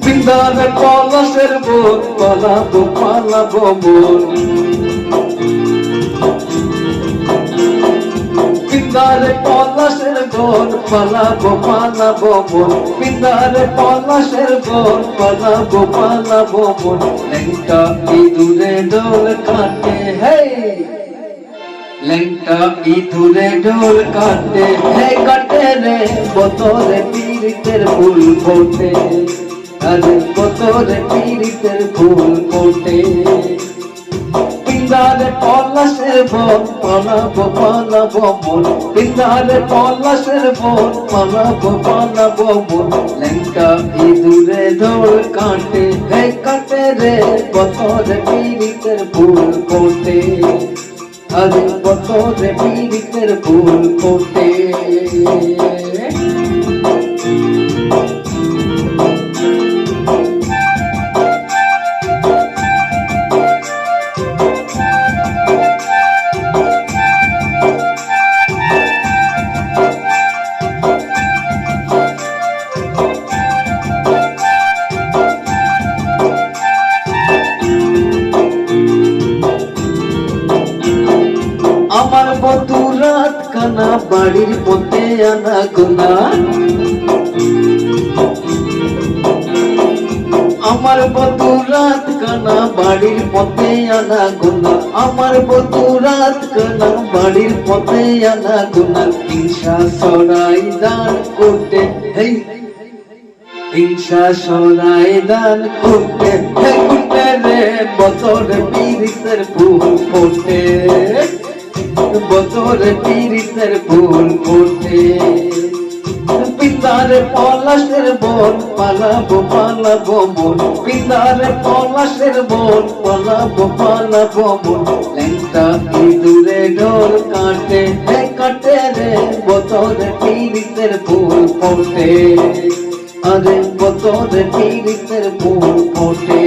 পিন্দারে পলাশের বোন পালাবো পালাবো বোন পিন্দারে পলাশের বোন পালাবো পালাবো বোন পিন্দারে পলাশের বোন পালাবো পালাবো বোন লেঙ্কা ইঁদুরে ডোল কাটে হে লেঙ্কা ইঁদুরে ডোল কাটে হে কাটে রে বতরে পীড়িতের ফুল ফোটে আরে বতরে পীড়িতের ফুল ফোটে পিন্দারে পলাশের বোন পালাবো পালাবো বোন পিন্দারে পলাশের বোন পালাবো পালাবো বোন লেঙ্কা ইঁদুরে ডোল কাটে হে কাটে রে বতরে পীড়িতের ফুল ফোটে আরে বতরে পীড়িতের ফুল ফোটে আমার বধু রাত কানা বাড়ির পথে আনা গোনা আমার বধু রাত কানা বাড়ির পথে আনা গোনা আমার বধু রাত কানা বাড়ির পথে আনা গোনা হিংসা সরাই দান করতে হেই হিংসা সরাই দান করতে হে করতে রে বতরে পীড়িতের ফুল ফোটে বতরে পীড়িতের ফুল ফোটে পিন্দারে পলাশের বোন পালাবো পালাবো বোন পিন্দারে পলাশের বোন পালাবো পালাবো বোন লেঙ্কা ইঁদুরে ডোল কাটে হে কাটে রে বতরে পীড়িতের ফুল ফোটে আরে বতরে পীড়িতের ফুল ফোটে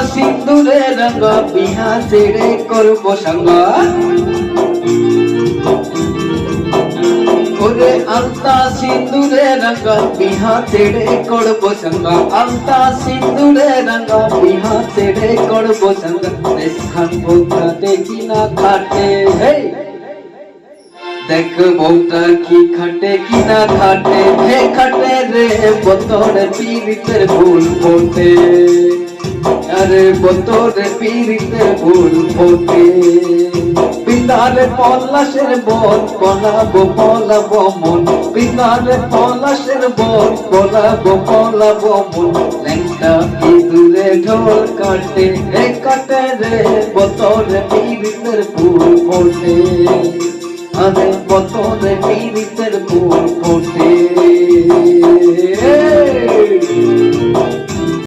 সিন্দুরে রঙা বিহা ছেড়ে করবো সঙ্গা ওরে আলতা সিন্দুরে রঙা বিহা ছেড়ে করবো সঙ্গা আলতা সিন্দুরে রঙা বিহা ছেড়ে করবো সঙ্গা দেখান বউটা দেখি না খাটে হে দেখ বউটা কি খাটে কি না খাটে হে খাটে রে বতরে পীড়িতের ফুল ফোটে আরে বতরে পীড়িতের ফুল ফোটে পিন্দারে পলাশের বোন পালাবো পালাবো মন পিন্দারে পলাশের বোন পালাবো পালাবো মন লেঙ্কা ইঁদুরে ঢোল কাটে হে কাটে রে বতরে পীড়িতের ফুল ফোটে আরে বতরে পীড়িতের ফুল ফোটে